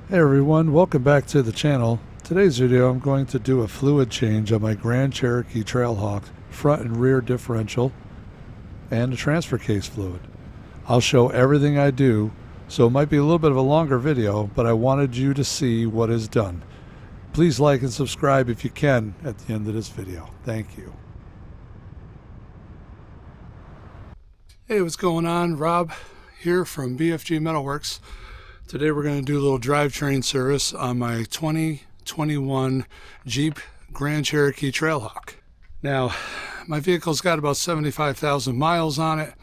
Hey everyone, welcome back to the channel. Today's video I'm going to do a fluid change on my Grand Cherokee Trailhawk front and rear differential and a transfer case fluid. I'll show everything I do, so it might be a little bit of a longer video, but I wanted you to see what is done. Please like and subscribe if you can at the end of this video. Thank you. Hey, what's going on? Rob here from BFG Metalworks. Today we're going to do a little drivetrain service on my 2021 Jeep Grand Cherokee Trailhawk. Now, my vehicle's got about 75,000 miles on it,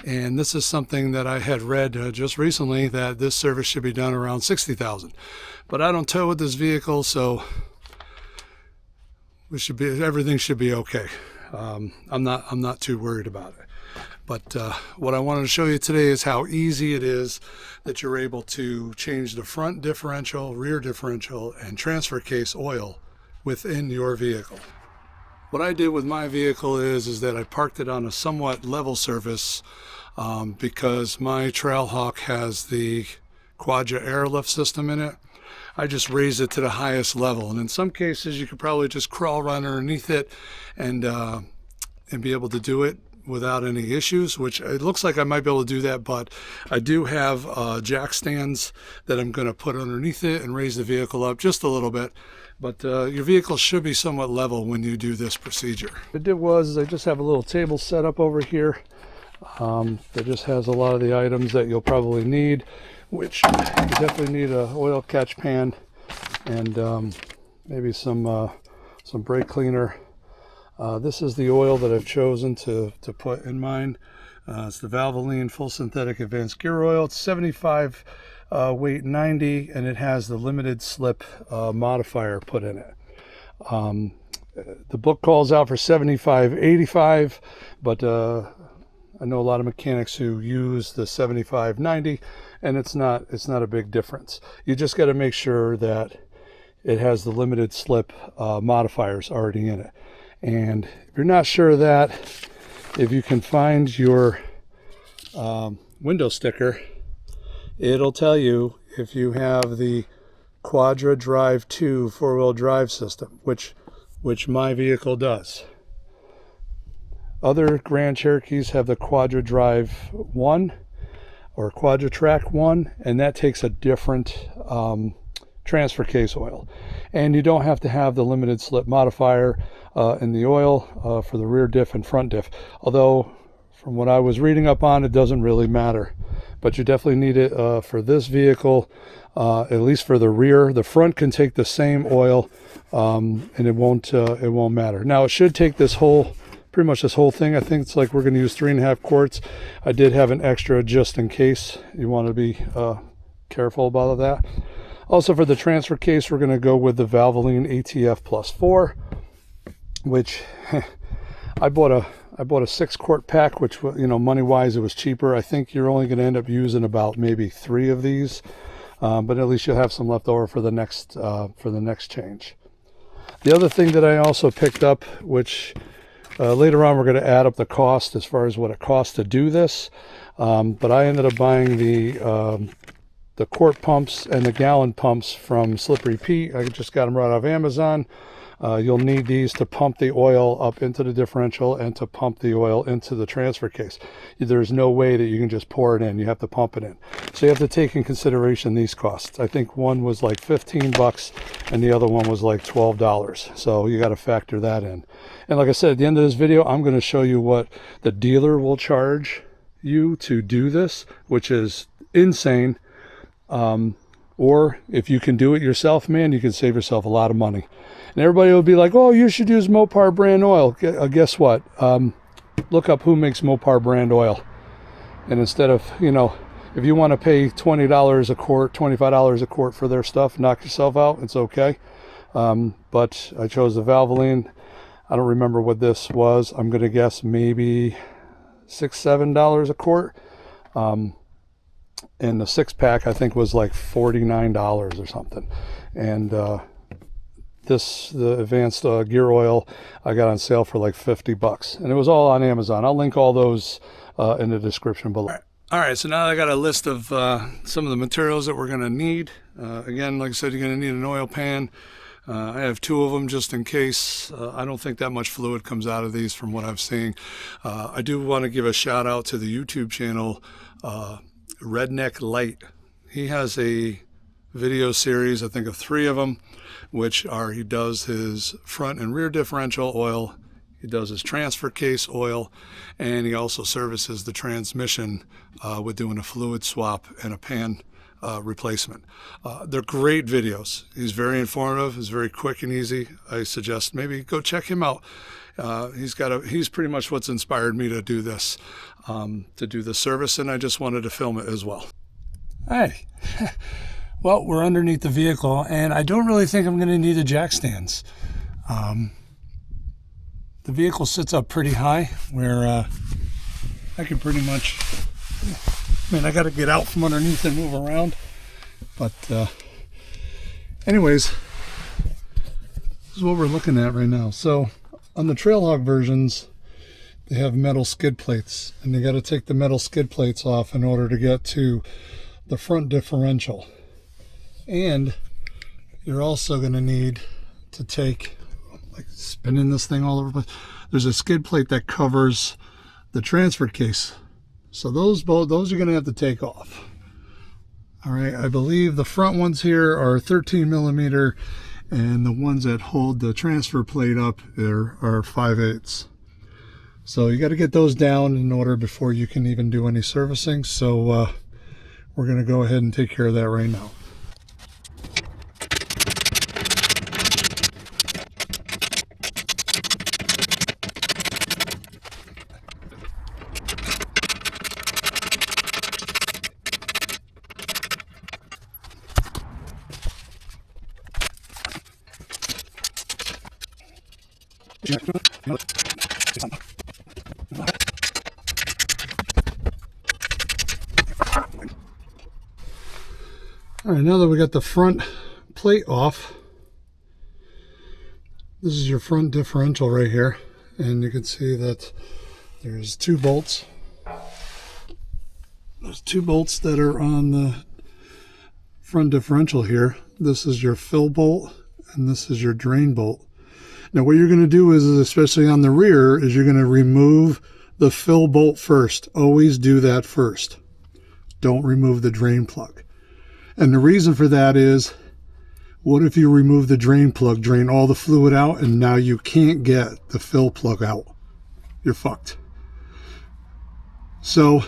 and this is something that I had read just recently, that this service should be done around 60,000. But I don't tow with this vehicle, so everything should be okay. I'm not too worried about it. But what I wanted to show you today is how easy it is that you're able to change the front differential, rear differential, and transfer case oil within your vehicle. What I did with my vehicle is that I parked it on a somewhat level surface because my Trailhawk has the Quadra airlift system in it. I just raised it to the highest level, and in some cases you could probably just crawl right underneath it and be able to do it without any issues, which it looks like I might be able to do that, but I do have jack stands that I'm going to put underneath it and raise the vehicle up just a little bit. But your vehicle should be somewhat level when you do this procedure. What I did was I just have a little table set up over here that just has a lot of the items that you'll probably need, which you definitely need a oil catch pan and maybe some brake cleaner. This is the oil that I've chosen to put in mine. It's the Valvoline Full Synthetic Advanced Gear Oil. It's 75 weight 90, and it has the limited slip modifier put in it. The book calls out for 75-85, but I know a lot of mechanics who use the 75-90, and it's not a big difference. You just got to make sure that it has the limited slip modifiers already in it. And if you're not sure of that, if you can find your window sticker, it'll tell you if you have the Quadra Drive 2 four-wheel drive system, which my vehicle does. Other Grand Cherokees have the Quadra Drive 1 or Quadra Track 1, and that takes a different transfer case oil. And you don't have to have the limited slip modifier in the oil for the rear diff and front diff, although from what I was reading up on, it doesn't really matter. But you definitely need it for this vehicle, at least for the rear. The front can take the same oil, and it won't matter. Now it should take pretty much this whole thing. I think it's like we're going to use 3.5 quarts. I did have an extra just in case. You want to be careful about that. Also, for the transfer case, we're going to go with the Valvoline ATF Plus 4, which I bought a 6-quart pack, which, you know, money wise it was cheaper. I think you're only going to end up using about maybe 3 of these, but at least you'll have some left over for the next change. The other thing that I also picked up, which later on we're going to add up the cost as far as what it costs to do this, but I ended up buying the quart pumps and the gallon pumps from Slippery Pete. I just got them right off Amazon. You'll need these to pump the oil up into the differential and to pump the oil into the transfer case. There's no way that you can just pour it in. You have to pump it in. So you have to take in consideration these costs. I think one was like 15 bucks and the other one was like $12. So you got to factor that in. And like I said, at the end of this video, I'm going to show you what the dealer will charge you to do this, which is insane. Or if you can do it yourself, man, you can save yourself a lot of money. And everybody will be like, oh, you should use Mopar brand oil. Guess what? Look up who makes Mopar brand oil. And instead of, you know, if you want to pay $20 a quart, $25 a quart for their stuff, knock yourself out. It's okay. But I chose the Valvoline. I don't remember what this was. I'm going to guess maybe $6-7 a quart. And the 6-pack I think was like $49 or something. And the advanced gear oil I got on sale for like 50 bucks, and it was all on Amazon. I'll link all those in the description below. All right, so now I got a list of some of the materials that we're going to need Again, like I said, you're going to need an oil pan. I have 2 of them just in case. I don't think that much fluid comes out of these from what I'm seeing. I do want to give a shout out to the YouTube channel Redneck Light. He has a video series, I think of 3 of them, which are he does his front and rear differential oil, he does his transfer case oil, and he also services the transmission with doing a fluid swap and a pan replacement. They're great videos. He's very informative. He's very quick and easy. I suggest maybe go check him out. He's pretty much what's inspired me to do this, to do the service, and I just wanted to film it as well. Hey, well, we're underneath the vehicle, and I don't really think I'm going to need the jack stands. The vehicle sits up pretty high, where I can pretty much, I got to get out from underneath and move around. But anyways, this is what we're looking at right now. So on the Trailhawk versions, they have metal skid plates, and you got to take the metal skid plates off in order to get to the front differential. And you're also going to need to take, like spinning this thing all over the place, there's a skid plate that covers the transfer case. So those you're going to have to take off. All right, I believe the front ones here are 13 millimeter, and the ones that hold the transfer plate up there are 5/8. So you got to get those down in order before you can even do any servicing. So we're going to go ahead and take care of that right now. All right, now that we got the front plate off, this is your front differential right here, and you can see that there's 2 bolts. There's 2 bolts that are on the front differential here. This is your fill bolt, and this is your drain bolt. Now what you're going to do is, especially on the rear, is you're going to remove the fill bolt first. Always do that first. Don't remove the drain plug. And the reason for that is, what if you remove the drain plug, drain all the fluid out, and now you can't get the fill plug out? You're fucked. So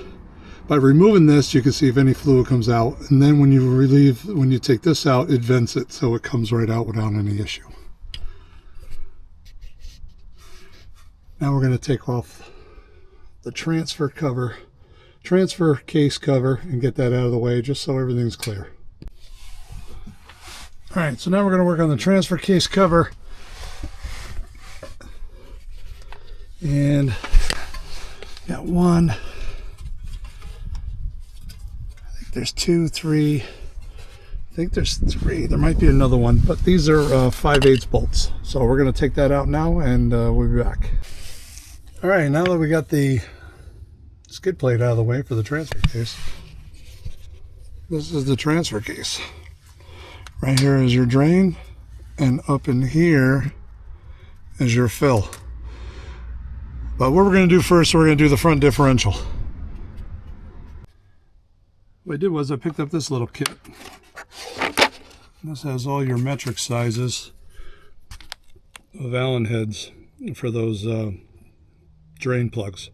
by removing this, you can see if any fluid comes out, and then when you take this out, it vents it so it comes right out without any issue. Now we're going to take off the transfer case cover, and get that out of the way just so everything's clear. All right, so now we're going to work on the transfer case cover. And got 1, I think there's 2, 3, I think there's 3, there might be another one, but these are 5/8 bolts. So we're going to take that out now, and we'll be back. All right, now that we got the skid plate out of the way for the transfer case, this is the transfer case. Right here is your drain, and up in here is your fill. But what we're going to do first, we're going to do the front differential. What I did was I picked up this little kit. This has all your metric sizes of Allen heads for those drain plugs.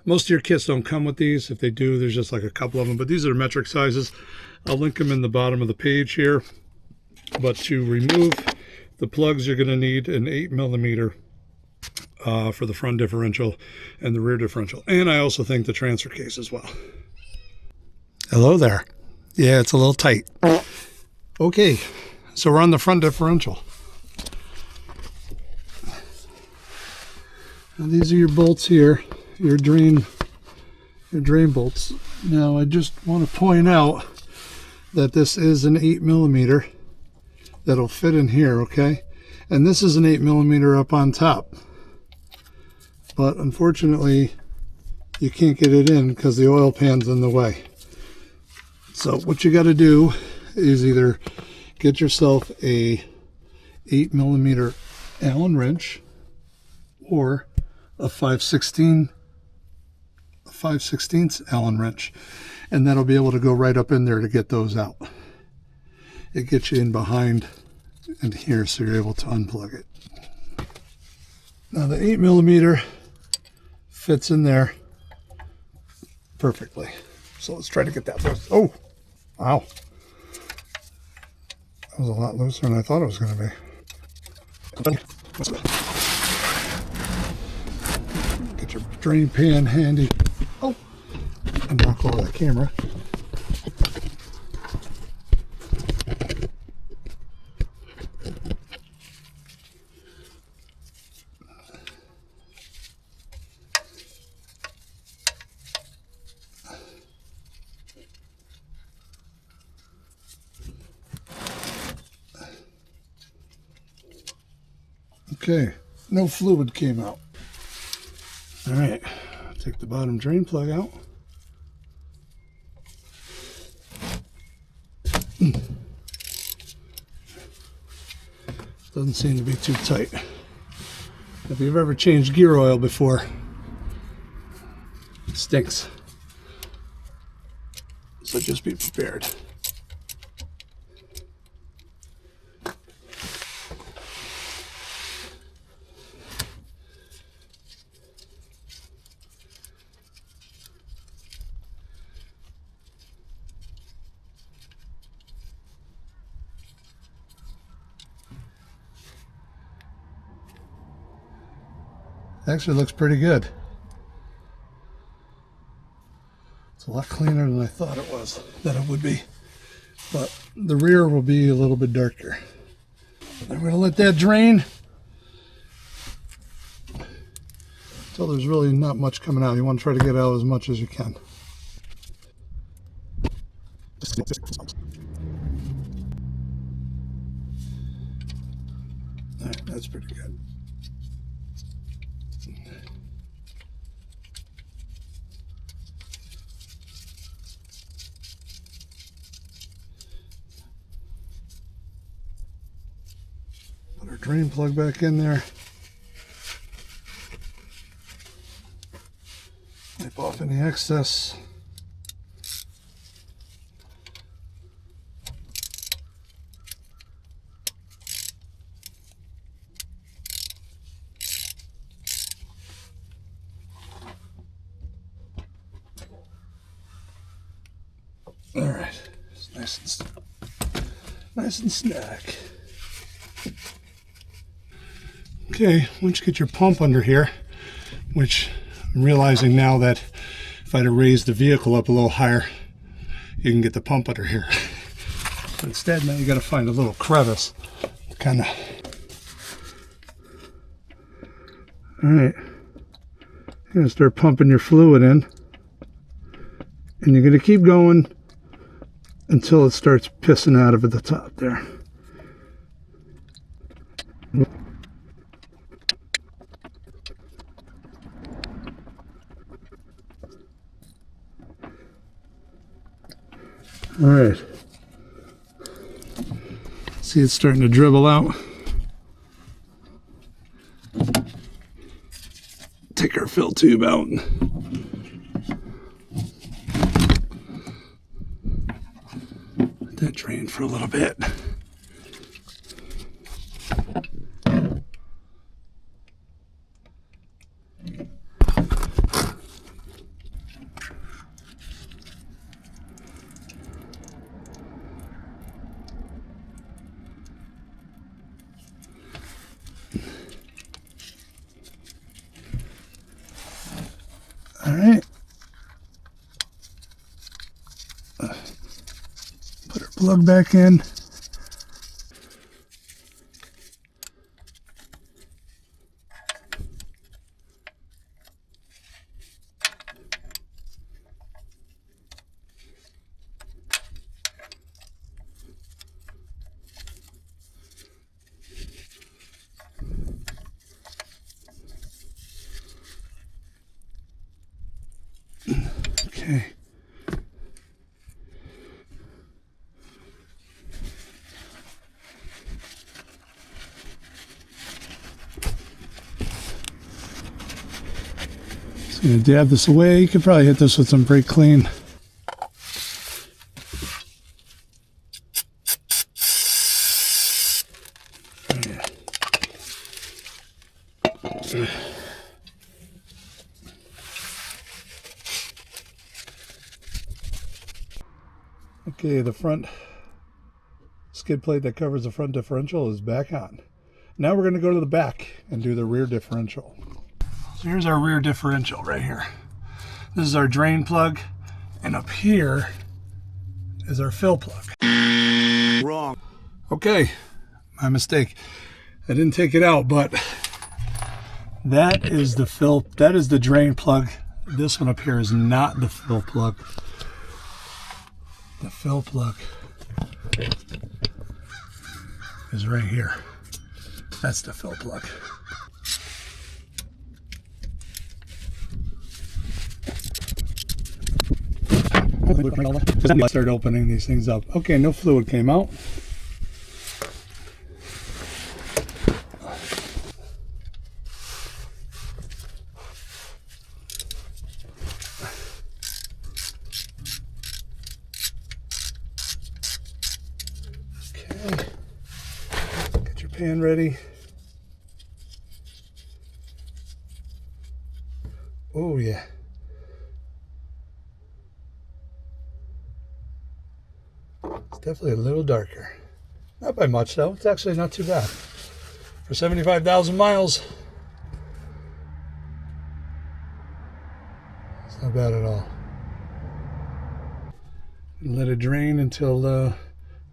Most of your kits don't come with these. If they do, there's just like a couple of them, but these are metric sizes. I'll link them in the bottom of the page here. But to remove the plugs, you're going to need an 8 millimeter for the front differential and the rear differential. And I also think the transfer case as well. Hello there. Yeah, it's a little tight. Okay, so we're on the front differential. Now these are your bolts here, your drain bolts. Now I just want to point out that this is an 8 millimeter that'll fit in here, okay? And this is an 8 millimeter up on top. But unfortunately, you can't get it in because the oil pan's in the way. So what you got to do is either get yourself a 8mm Allen wrench or a 5/16 Allen wrench, and that'll be able to go right up in there to get those out. It gets you in behind and here, so you're able to unplug it. Now the 8mm fits in there perfectly. So let's try to get that loose. Oh, wow. That was a lot looser than I thought it was going to be. Get your drain pan handy. Oh, and knock over the camera. Okay, no fluid came out. All right, take the bottom drain plug out. Doesn't seem to be too tight. If you've ever changed gear oil before, it stinks. So just be prepared. Actually looks pretty good. It's a lot cleaner than I thought it would be. But the rear will be a little bit darker. I'm going to let that drain until there's really not much coming out. You want to try to get out as much as you can. All right, that's pretty good. Put our drain plug back in there. Wipe off any excess. All right, it's nice and snack. Okay, once you get your pump under here, which I'm realizing now that if I'd have raised the vehicle up a little higher, you can get the pump under here. But instead, now you got to find a little crevice, kind of. All right, you're gonna start pumping your fluid in, and you're gonna keep going until it starts pissing out of at the top there. All right. See, it's starting to dribble out. Take our fill tube out. Let that drain for a little bit. All right. Put our plug back in. Okay. gonna dab this away. You could probably hit this with some brake clean. Okay, the front skid plate that covers the front differential is back on. Now we're going to go to the back and do the rear differential. So here's our rear differential right here. This is our drain plug, and up here is our fill plug. Wrong. Okay, my mistake. I didn't take it out, but that is the drain plug. This one up here is not the fill plug. The fill plug is right here. That's the fill plug. Start opening these things up. Okay, no fluid came out. Okay, get your pan ready. Oh yeah. It's definitely a little darker. Not by much though. It's actually not too bad. For 75,000 miles, it's not bad at all. Let it drain until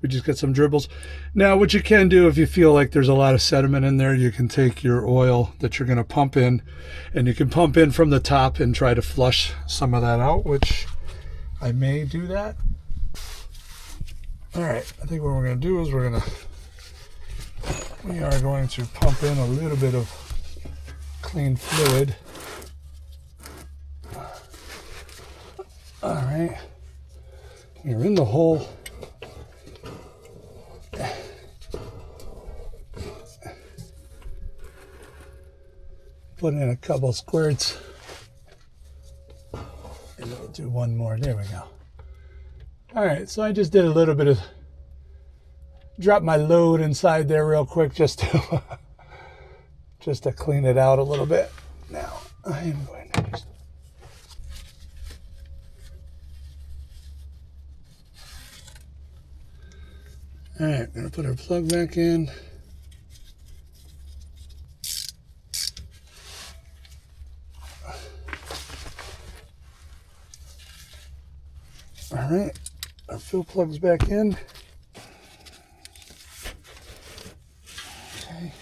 we just get some dribbles. Now what you can do, if you feel like there's a lot of sediment in there, you can take your oil that you're going to pump in, and you can pump in from the top and try to flush some of that out, which I may do that. All right, I think what we're going to do is we are going to pump in a little bit of clean fluid. All right, we're in the hole. Put in a couple squirts, and we'll do one more. There we go. All right, so I just did a little bit of, drop my load inside there real quick just to just to clean it out a little bit. Now I am going to just all right, I'm gonna put our plug back in. All right, our fill plug's back in. Okay.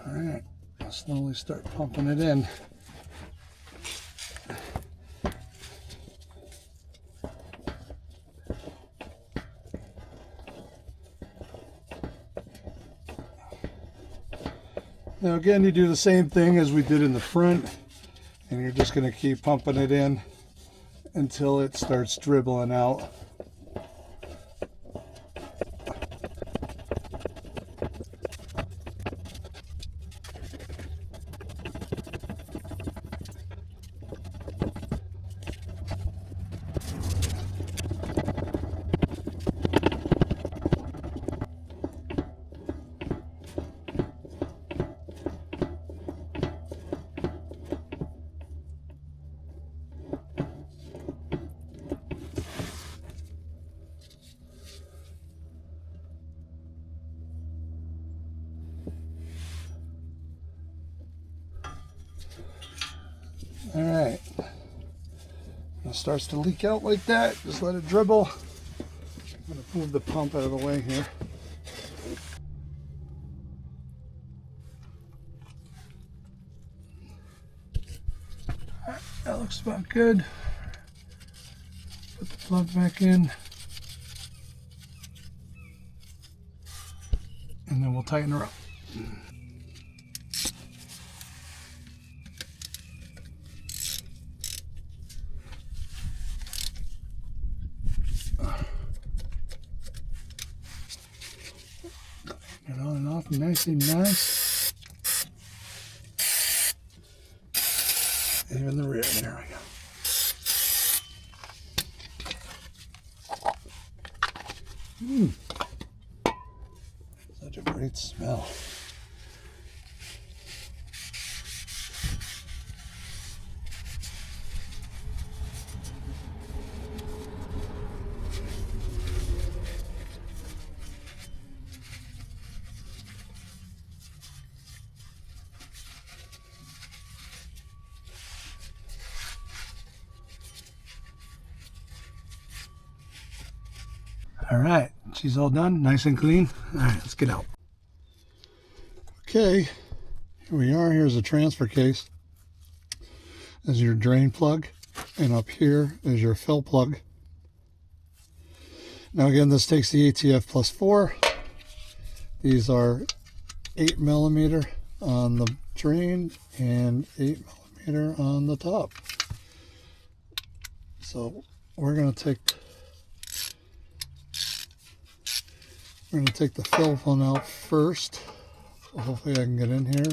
All right, I'll slowly start pumping it in. Now again, you do the same thing as we did in the front, and you're just going to keep pumping it in until it starts dribbling out. All right, it starts to leak out like that. Just let it dribble. I'm going to move the pump out of the way here. All right, that looks about good. Put the plug back in, and then we'll tighten her up. It on and off looking nice. Even the rear, there we go. Such a great smell. All right, she's all done, nice and clean. All right, let's get out. Okay, here we are. Here's a transfer case. There's your drain plug, and up here is your fill plug. Now again, this takes the ATF plus 4. These are 8mm on the drain and 8mm on the top. So we're going to take the fill one out first. So hopefully I can get in here.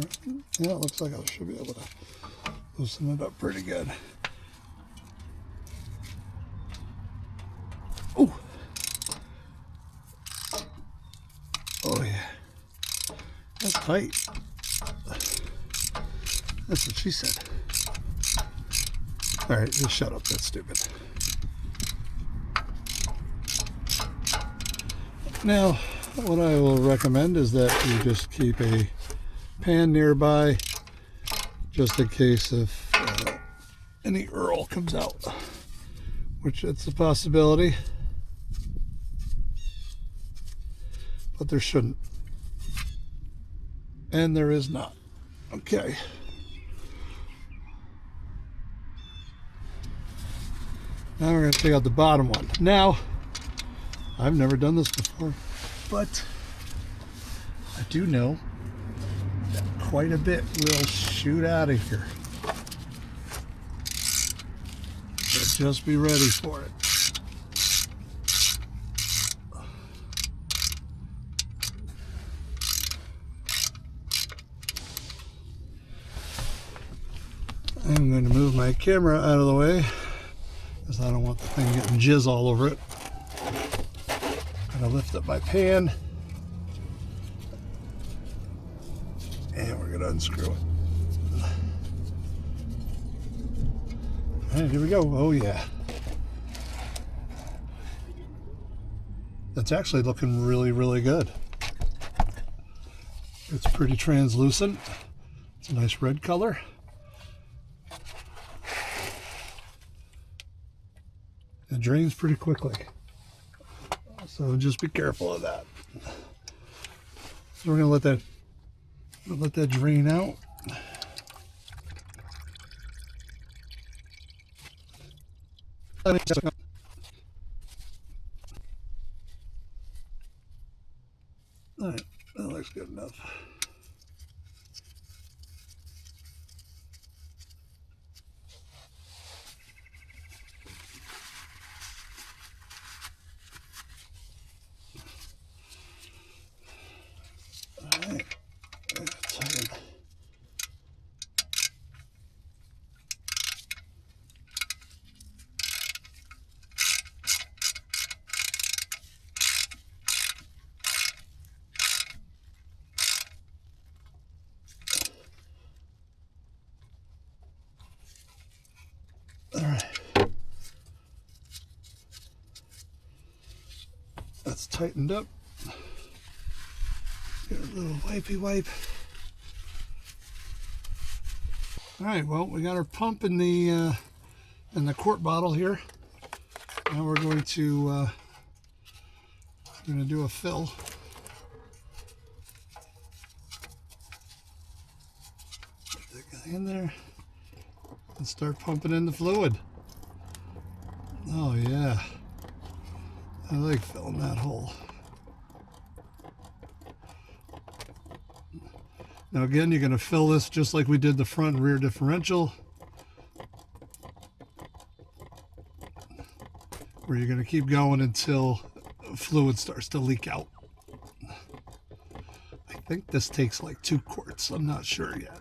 Yeah, it looks like I should be able to loosen it up pretty good. Oh, oh yeah, that's tight. That's what she said. All right, just shut up. That's stupid. Now, what I will recommend is that you just keep a pan nearby, just in case if any Earl comes out, which it's a possibility, but there shouldn't, and there is not. Okay. Now we're going to take out the bottom one. Now, I've never done this before, but I do know that quite a bit will shoot out of here. So just be ready for it. I'm going to move my camera out of the way because I don't want the thing getting jizz all over it. Gonna lift up my pan and we're gonna unscrew it. And here we go. Oh yeah, that's actually looking really good. It's pretty translucent. It's a nice red color. It drains pretty quickly. So just be careful of that. So we're gonna let that drain out. All right, that looks good enough. That's tightened up. Get a little wipey wipe. All right, well, we got our pump in the quart bottle here. Now we're going to do a fill. Put that guy in there and start pumping in the fluid. Oh yeah, I like filling that hole. Now again, you're going to fill this just like we did the front and rear differential, where you're going to keep going until fluid starts to leak out. I I think this takes like 2 quarts. I'm not sure yet.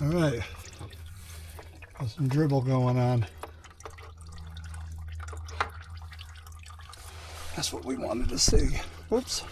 All right, got some dribble going on. That's what we wanted to see. Whoops.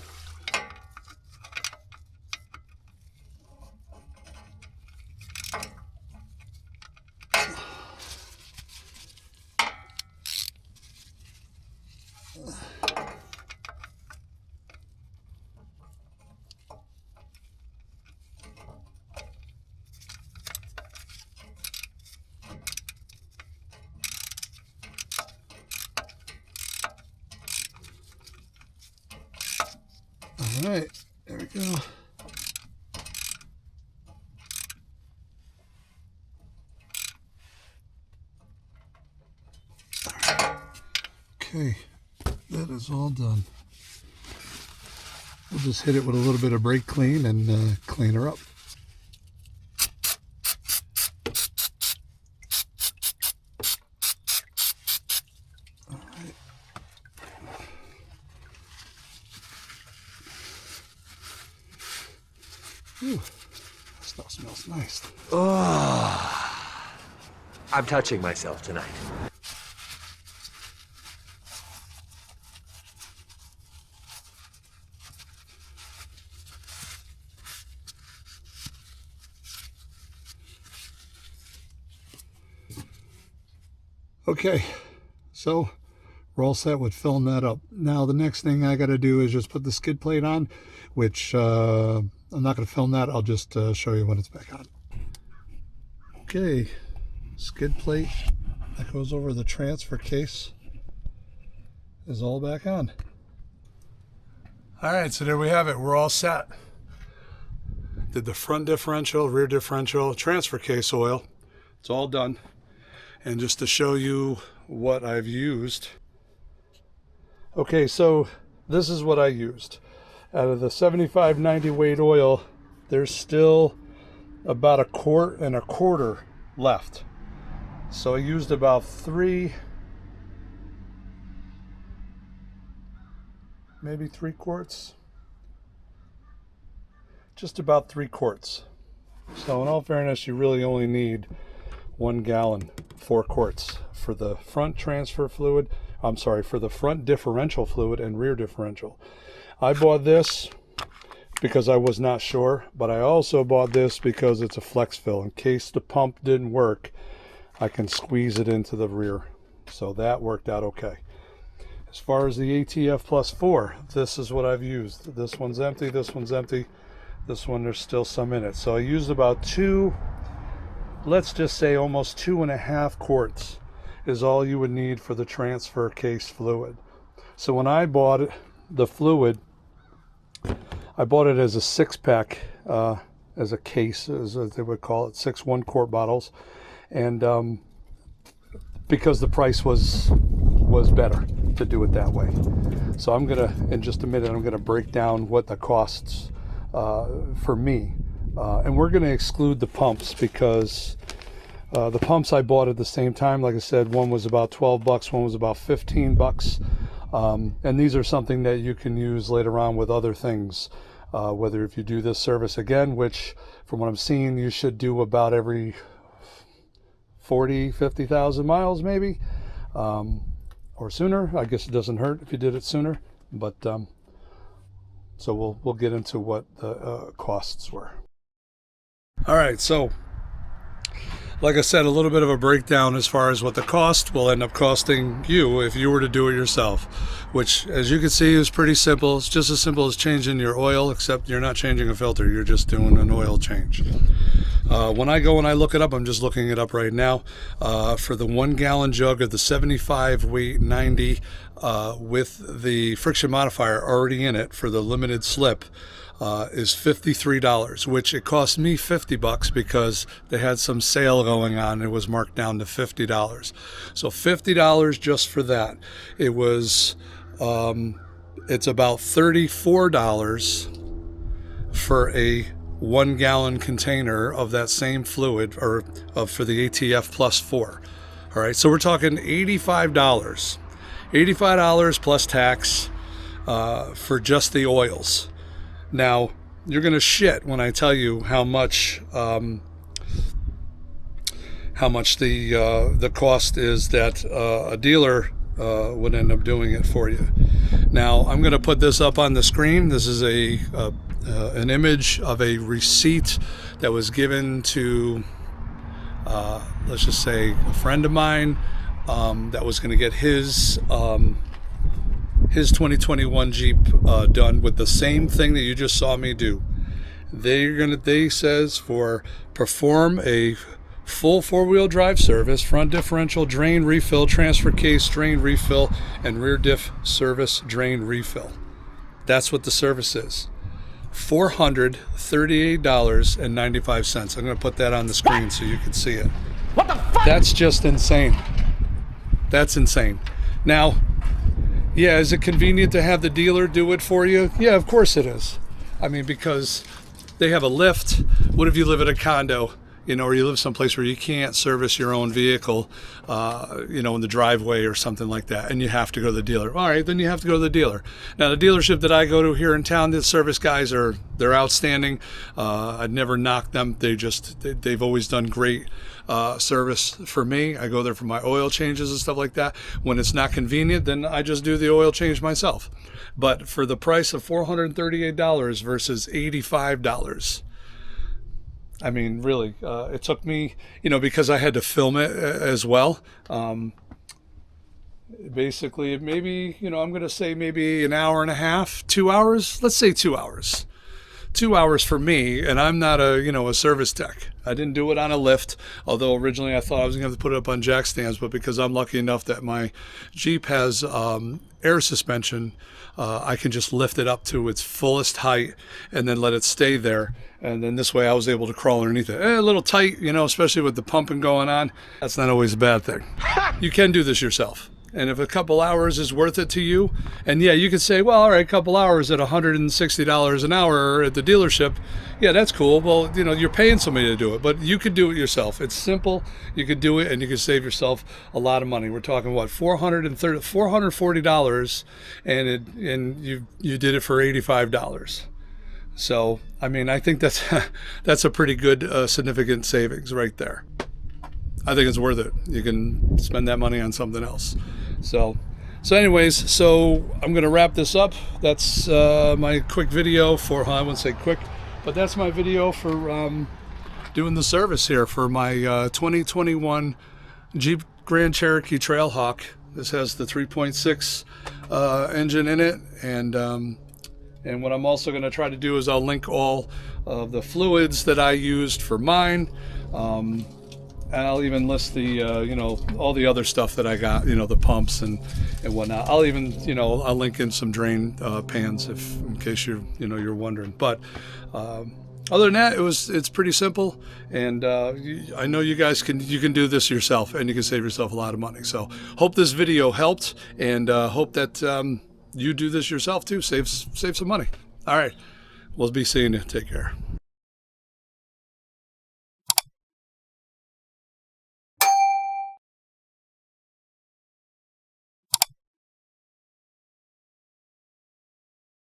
All right, there we go. Okay, that is all done. We'll just hit it with a little bit of brake clean and clean her up. All right. Ooh, that stuff smells nice. Oh, I'm touching myself tonight. Okay, so we're all set with filling that up. Now the next thing I got to do is just put the skid plate on, which I'm not going to film that. I'll just show you when it's back on. Okay, skid plate that goes over the transfer case is all back on. All right, so there we have it. We're all set. Did the front differential, rear differential, transfer case oil. It's all done. And just to show you what I've used. Okay, so this is what I used. Out of the 75-90 weight oil, there's still about 1.25 quarts left. So I used about 3, maybe 3 quarts. Just about 3 quarts. So in all fairness, you really only need 1 gallon, 4 quarts for the front transfer fluid. I'm sorry, for the front differential fluid and rear differential. I bought this because I was not sure, but I also bought this because it's a flex fill. In case the pump didn't work, I can squeeze it into the rear. So that worked out okay. As far as the ATF plus 4, this is what I've used. This one's empty, this one's empty. This one, there's still some in it. So I used about 2, let's just say almost 2.5 quarts is all you would need for the transfer case fluid. So when I bought it, the fluid, I bought it as a 6-pack, as a case, as they would call it, 6 1-quart bottles. And because the price was better to do it that way. So I'm gonna, in just a minute, I'm gonna break down what the costs for me. And we're gonna exclude the pumps because the pumps I bought at the same time, like I said, one was about 12 bucks, one was about 15 bucks. And these are something that you can use later on with other things. Whether if you do this service again, which from what I'm seeing, you should do about every 50,000 miles maybe, or sooner. I guess it doesn't hurt if you did it sooner, but so we'll get into what the costs were. All right, so like I said, a little bit of a breakdown as far as what the cost will end up costing you if you were to do it yourself, which, as you can see, is pretty simple. It's just as simple as changing your oil, except you're not changing a filter, you're just doing an oil change. When I go and I look it up, I'm just looking it up right now, for the 1 gallon jug of the 75 weight 90 with the friction modifier already in it for the limited slip, is $53, which it cost me $50 because they had some sale going on. It was marked down to $50. So $50 just for that. It was, it's about $34 for a 1 gallon container of that same fluid, or for the ATF plus 4. All right, so we're talking $85. $85 plus tax for just the oils. Now, you're going to shit when I tell you how much the cost is that a dealer would end up doing it for you. Now, I'm going to put this up on the screen. This is an image of a receipt that was given to, let's just say, a friend of mine that was going to get his 2021 Jeep done with the same thing that you just saw me do. They says for perform a full 4-wheel drive service, front differential drain refill, transfer case drain refill, and rear diff service drain refill. That's what the service is. $438.95. I'm going to put that on the screen so you can see it. What the fuck? That's just insane. That's insane. Now, yeah, is it convenient to have the dealer do it for you? Yeah, of course it is. I mean, because they have a lift. What if you live at a condo, or you live someplace where you can't service your own vehicle, in the driveway or something like that, and you have to go to the dealer? All right, then you have to go to the dealer. Now, the dealership that I go to here in town, the service guys they're outstanding. I'd never knock them. They've always done great service for me. I go there for my oil changes and stuff like that. When it's not convenient, then I just do the oil change myself. But for the price of $438 versus $85, I mean, really, it took me, because I had to film it as well. Basically, maybe, I'm going to say maybe an hour and a half, 2 hours. Let's say 2 hours. 2 hours for me, and I'm not a service tech. I didn't do it on a lift, although originally I thought I was going to have to put it up on jack stands, but because I'm lucky enough that my Jeep has air suspension, I can just lift it up to its fullest height and then let it stay there. And then this way I was able to crawl underneath it. A little tight, especially with the pumping going on. That's not always a bad thing. You can do this yourself. And if a couple hours is worth it to you, and yeah, you could say, well, all right, a couple hours at $160 an hour at the dealership, yeah, that's cool. Well, you're paying somebody to do it, but you could do it yourself. It's simple. You could do it, and you could save yourself a lot of money. We're talking what, $440, and you did it for $85. So, I mean, I think that's a pretty good, significant savings right there. I think it's worth it. You can spend that money on something else. So anyways, I'm going to wrap this up. That's my quick video for, I wouldn't say quick, but that's my video for doing the service here for my 2021 Jeep Grand Cherokee Trailhawk. This has the 3.6 engine in it, and what I'm also going to try to do is I'll link all of the fluids that I used for mine. And I'll even list the, all the other stuff that I got, the pumps and whatnot. I'll even, I'll link in some drain pans in case you're wondering. But other than that, it's pretty simple. And I know you guys you can do this yourself, and you can save yourself a lot of money. So hope this video helped, and hope that you do this yourself too. Save some money. All right, we'll be seeing you. Take care.